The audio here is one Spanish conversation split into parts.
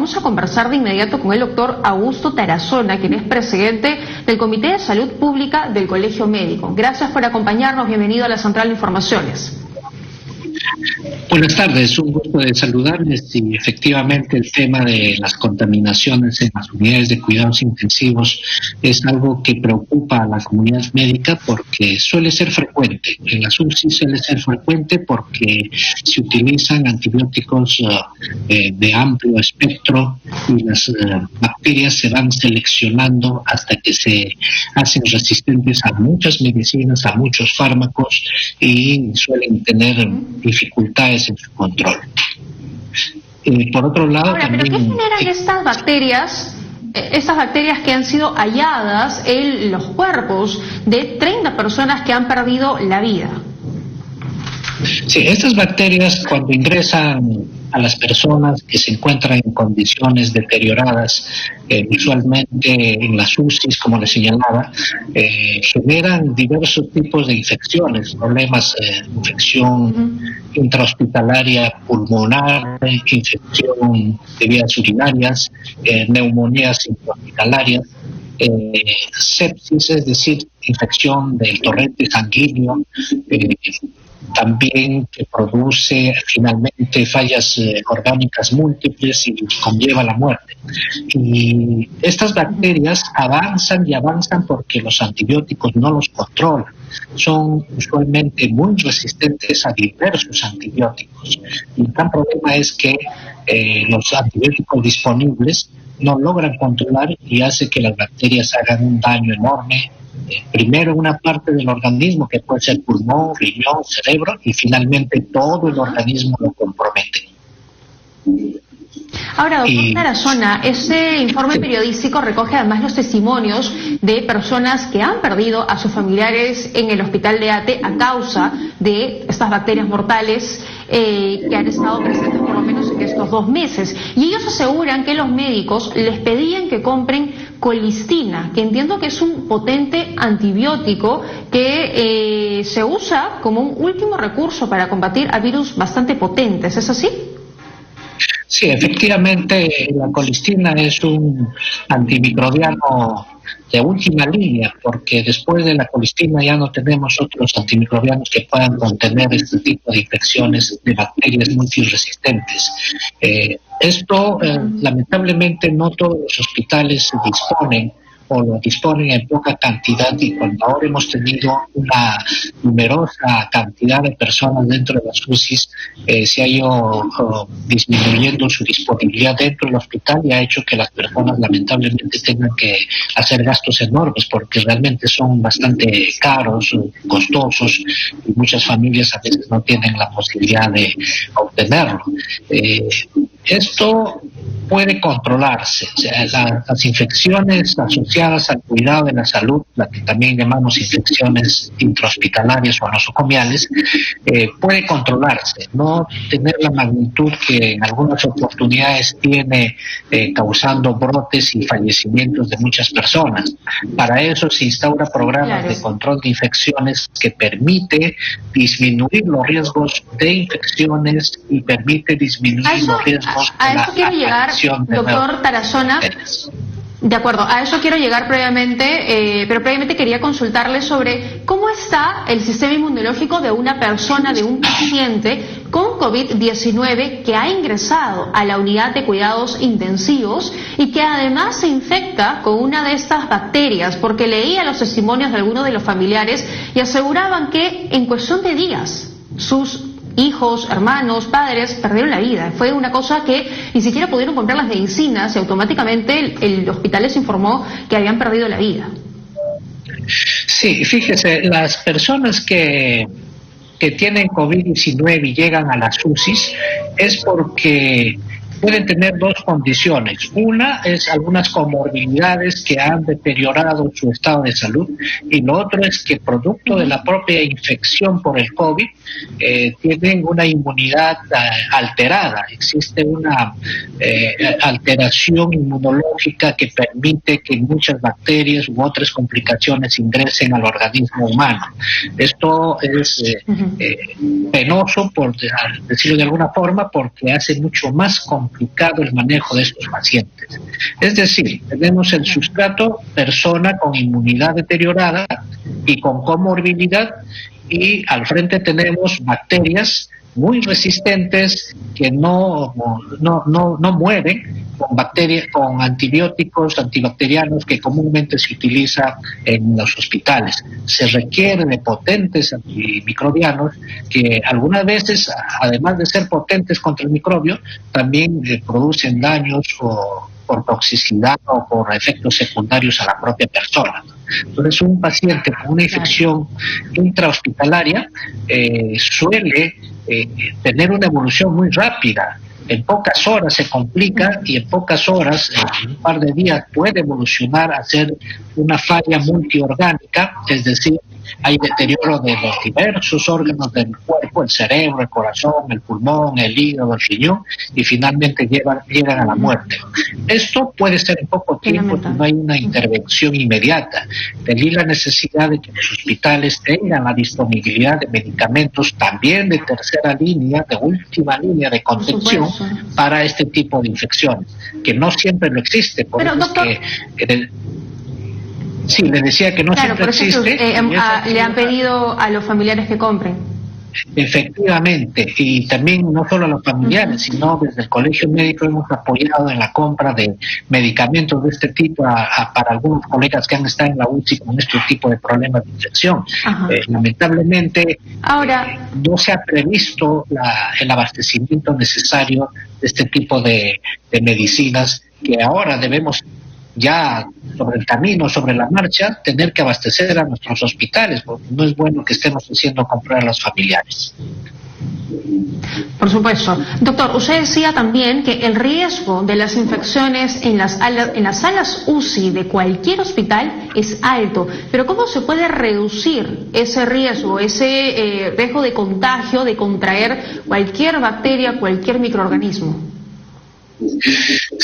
vamos a conversar de inmediato con el doctor Augusto Tarazona, quien es presidente del Comité de Salud Pública del Colegio Médico. Gracias por acompañarnos, bienvenido a la Central de Informaciones. Buenas tardes, un gusto de saludarles. Y efectivamente el tema de las contaminaciones en las unidades de cuidados intensivos es algo que preocupa a la comunidad médica porque suele ser frecuente. En las UCI suele ser frecuente porque se utilizan antibióticos de amplio espectro y las bacterias se van seleccionando hasta que se hacen resistentes a muchas medicinas, a muchos fármacos y suelen tener dificultades en su control. Por otro lado, ahora, también, ¿pero qué generan estas bacterias? Estas bacterias que han sido halladas en los cuerpos de 30 personas que han perdido la vida. Sí, estas bacterias cuando ingresan a las personas que se encuentran en condiciones deterioradas, usualmente en las UCIs, como les señalaba, generan diversos tipos de infecciones, problemas de infección intrahospitalaria pulmonar, infección de vías urinarias, neumonías intrahospitalarias, sepsis, es decir, infección del torrente sanguíneo, también que produce finalmente fallas orgánicas múltiples y conlleva la muerte. Y estas bacterias avanzan y avanzan porque los antibióticos no los controlan. Son usualmente muy resistentes a diversos antibióticos. Y el gran problema es que los antibióticos disponibles no logran controlar y hace que las bacterias hagan un daño enorme. Primero una parte del organismo que puede ser pulmón, riñón, cerebro y finalmente todo el organismo lo compromete. Ahora, doctor Tarazona, ese informe periodístico recoge además los testimonios de personas que han perdido a sus familiares en el hospital de ATE a causa de estas bacterias mortales que han estado presentes por lo menos en estos 2 meses. Y ellos aseguran que los médicos les pedían que compren colistina, que entiendo que es un potente antibiótico que se usa como un último recurso para combatir a virus bastante potentes. ¿Es así? Sí, efectivamente la colistina es un antimicrobiano de última línea, porque después de la colistina ya no tenemos otros antimicrobianos que puedan contener este tipo de infecciones de bacterias multiresistentes. Esto lamentablemente no todos los hospitales disponen o lo disponen en poca cantidad, y cuando ahora hemos tenido una numerosa cantidad de personas dentro de las UCIs, se ha ido disminuyendo su disponibilidad dentro del hospital y ha hecho que las personas lamentablemente tengan que hacer gastos enormes porque realmente son bastante caros, costosos, y muchas familias a veces no tienen la posibilidad de obtenerlo. Esto puede controlarse. O sea, las infecciones asociadas al cuidado de la salud, la que también llamamos infecciones intrahospitalarias o nosocomiales, puede controlarse, no tener la magnitud que en algunas oportunidades tiene, causando brotes y fallecimientos de muchas personas. Para eso se instaura programas de control de infecciones que permite disminuir los riesgos de infecciones y permite disminuir los riesgos de la aparición. Doctor Tarazona, de acuerdo, a eso quiero llegar previamente, pero previamente quería consultarle sobre cómo está el sistema inmunológico de una persona, de un paciente con COVID-19 que ha ingresado a la unidad de cuidados intensivos y que además se infecta con una de estas bacterias, porque leía los testimonios de algunos de los familiares y aseguraban que en cuestión de días sus hijos, hermanos, padres perdieron la vida. Fue una cosa que ni siquiera pudieron comprar las medicinas y automáticamente el hospital les informó que habían perdido la vida. Sí, fíjese, las personas que tienen COVID-19 y llegan a las UCIs es porque pueden tener 2 condiciones. Una es algunas comorbilidades que han deteriorado su estado de salud, y lo otro es que producto de la propia infección por el COVID tienen una inmunidad alterada. Existe una alteración inmunológica que permite que muchas bacterias u otras complicaciones ingresen al organismo humano. Esto es penoso, por decirlo de alguna forma, porque hace mucho más complejo complicado el manejo de estos pacientes. Es decir, tenemos el sustrato persona con inmunidad deteriorada y con comorbilidad, y al frente tenemos bacterias muy resistentes que no mueren, con antibióticos antibacterianos que comúnmente se utiliza en los hospitales. Se requiere de potentes antimicrobianos que algunas veces, además de ser potentes contra el microbio, también producen daños o por toxicidad o por efectos secundarios a la propia persona. Entonces, un paciente con una infección intrahospitalaria suele tener una evolución muy rápida. En pocas horas se complica y en pocas horas, en un par de días, puede evolucionar a ser una falla multiorgánica, es decir, hay deterioro de los diversos órganos del cuerpo, el cerebro, el corazón, el pulmón, el hígado, el riñón, y finalmente llegan a la muerte. Esto puede ser en poco tiempo si no hay una intervención inmediata. De ahí la necesidad de que los hospitales tengan la disponibilidad de medicamentos también de tercera línea, de última línea de contención para este tipo de infecciones, que no siempre lo existe. Por Pero, eso doctor, es que sí, le decía que no siempre existe. Le han pedido a los familiares que compren. Efectivamente, y también no solo a los familiares, sino desde el Colegio Médico hemos apoyado en la compra de medicamentos de este tipo para algunos colegas que han estado en la UCI con este tipo de problemas de infección. Lamentablemente, ahora no se ha previsto el abastecimiento necesario de este tipo de medicinas que ahora debemos ya sobre el camino, sobre la marcha, tener que abastecer a nuestros hospitales, porque no es bueno que estemos haciendo comprar a los familiares. Por supuesto. Doctor, usted decía también que el riesgo de las infecciones en las salas UCI de cualquier hospital es alto, pero ¿cómo se puede reducir ese riesgo, ese riesgo de contagio, de contraer cualquier bacteria, cualquier microorganismo?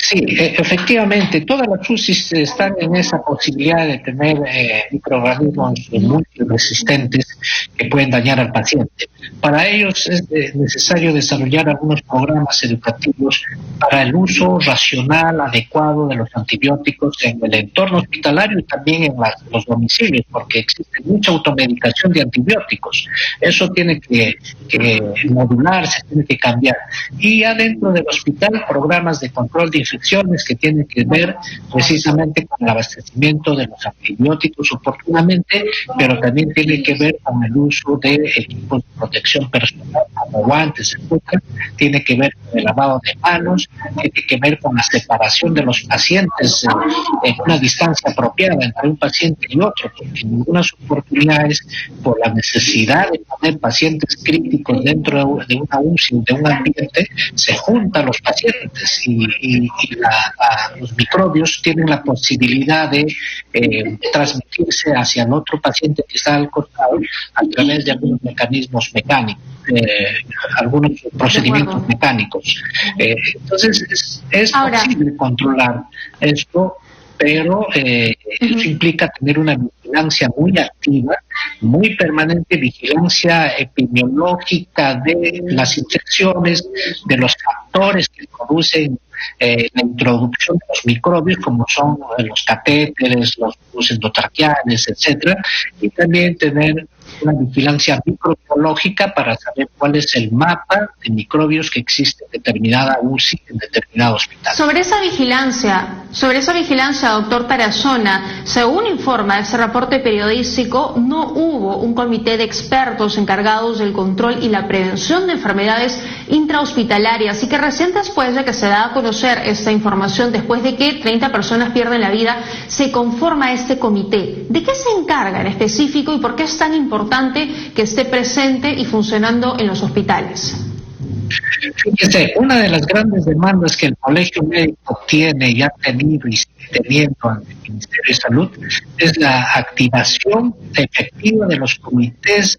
Sí, efectivamente, todas las UCIs están en esa posibilidad de tener microorganismos muy resistentes que pueden dañar al paciente. Para ellos es necesario desarrollar algunos programas educativos para el uso racional, adecuado de los antibióticos en el entorno hospitalario y también en los domicilios, porque existe mucha automedicación de antibióticos. Eso tiene que modularse, tiene que cambiar. Y adentro del hospital, programas de control de infecciones que tienen que ver precisamente con el abastecimiento de los antibióticos oportunamente, pero también tiene que ver con el uso de equipos de protección personal como guantes, etc. Tiene que ver con el lavado de manos, tiene que ver con la separación de los pacientes en una distancia apropiada entre un paciente y otro, porque en algunas oportunidades, por la necesidad de poner pacientes críticos dentro de una UCI, de un ambiente, se juntan los pacientes y los microbios tienen la posibilidad de transmitirse hacia el otro paciente que está al costado a través de algunos mecanismos mecánicos, algunos procedimientos mecánicos. Entonces es posible controlar esto, pero eso implica tener una vigilancia muy activa, muy permanente, vigilancia epidemiológica de las infecciones, de los factores que producen la introducción de los microbios, como son los catéteres, los endotraqueales, etcétera, y también tener una vigilancia microbiológica para saber cuál es el mapa de microbios que existe en determinada UCI, en determinado hospital. Sobre esa vigilancia, doctor Tarazona, según informa ese reporte periodístico, no hubo un comité de expertos encargados del control y la prevención de enfermedades intrahospitalarias, y que recién después de que se da a conocer esta información, después de que 30 personas pierden la vida, se conforma este comité. ¿De qué se encarga en específico y por qué es tan importante que esté presente y funcionando en los hospitales? Fíjese, una de las grandes demandas que el Colegio Médico tiene y ha tenido y sigue teniendo ante el Ministerio de Salud es la activación efectiva de los comités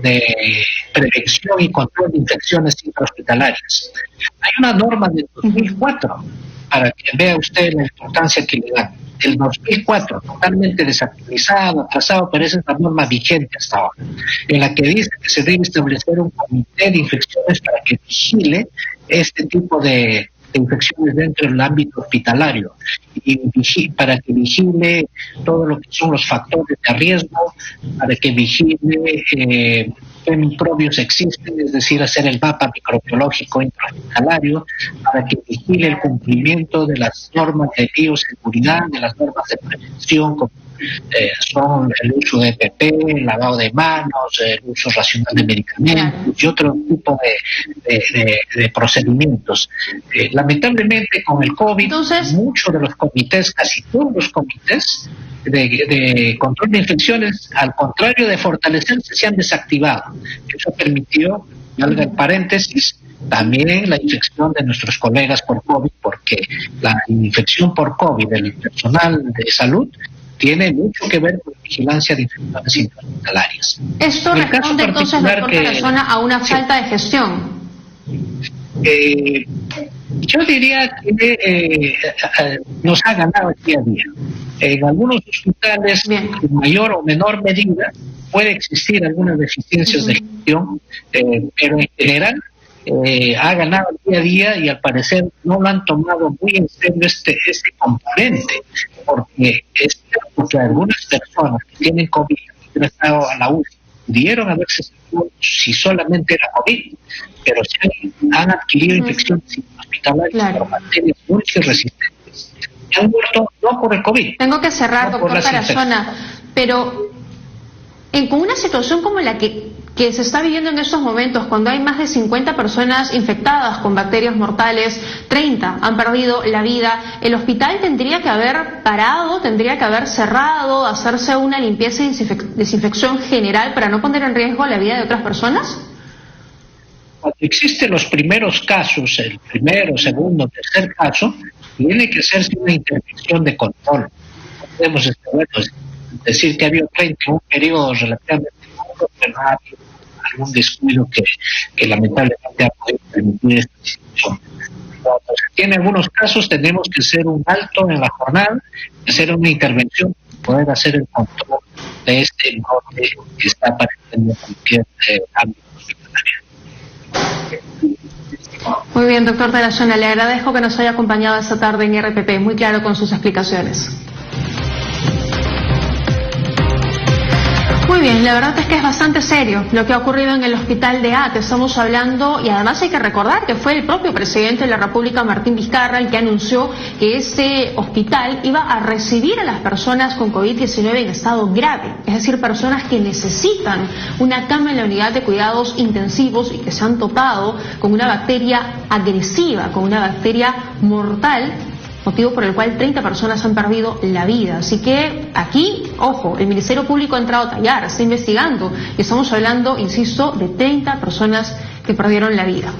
de prevención y control de infecciones intrahospitalarias. Hay una norma del 2004, para que vea usted la importancia que le dan. El 2004, totalmente desactualizado, atrasado, pero esa es la norma vigente hasta ahora, en la que dice que se debe establecer un comité de infecciones para que vigile este tipo de de infecciones dentro del ámbito hospitalario y para que vigile todo lo que son los factores de riesgo, para que vigile qué microbios existen, es decir, hacer el mapa microbiológico intrahospitalario, para que vigile el cumplimiento de las normas de bioseguridad, de las normas de prevención, como son el uso de EPP, el lavado de manos, el uso racional de medicamentos y otro tipo de procedimientos. Lamentablemente con el COVID, muchos de los comités, casi todos los comités de control de infecciones, al contrario de fortalecerse, se han desactivado. Eso permitió, valga el paréntesis, también la infección de nuestros colegas por COVID, porque la infección por COVID del personal de salud tiene mucho que ver con la vigilancia de infecciones intrahospitalarias. Esto responde entonces, doctor Tarazona, a una falta de gestión. Yo diría que nos ha ganado el día a día. En algunos hospitales, en mayor o menor medida, puede existir algunas deficiencias de gestión, pero en general ha ganado el día a día y al parecer no lo han tomado muy en serio este componente, porque es cierto que algunas personas que tienen COVID y han estado a la UCI pudieron haberse salvado si solamente era COVID, pero se han adquirido infecciones hospitalarias por bacterias multiresistentes y han muerto no por el COVID. Tengo que cerrar, no, doctor Tarazona, pero con una situación como la que se está viviendo en estos momentos, cuando hay más de 50 personas infectadas con bacterias mortales, 30 han perdido la vida, el hospital tendría que haber parado, tendría que haber cerrado, hacerse una limpieza y desinfección general para no poner en riesgo la vida de otras personas. Cuando existen los primeros casos, el primero, segundo, tercer caso, tiene que hacerse una intervención de control. No podemos decir que ha habido 30 en un periodo relativamente corto, pero ha habido algún descuido que lamentablemente ha podido permitir esta situación. Cuando se tiene algunos casos, tenemos que hacer un alto en la jornada, hacer una intervención, poder hacer el control de este brote que está apareciendo en cualquier ámbito hospitalario. Muy bien, doctor Tarazona, le agradezco que nos haya acompañado esta tarde en RPP, muy claro con sus explicaciones. Muy bien, la verdad es que es bastante serio lo que ha ocurrido en el hospital de ATE. Estamos hablando, y además hay que recordar que fue el propio presidente de la República, Martín Vizcarra, el que anunció que este hospital iba a recibir a las personas con COVID-19 en estado grave, es decir, personas que necesitan una cama en la unidad de cuidados intensivos y que se han topado con una bacteria agresiva, con una bacteria mortal, motivo por el cual 30 personas han perdido la vida. Así que aquí, ojo, el Ministerio Público ha entrado a tallar, está investigando y estamos hablando, insisto, de 30 personas que perdieron la vida.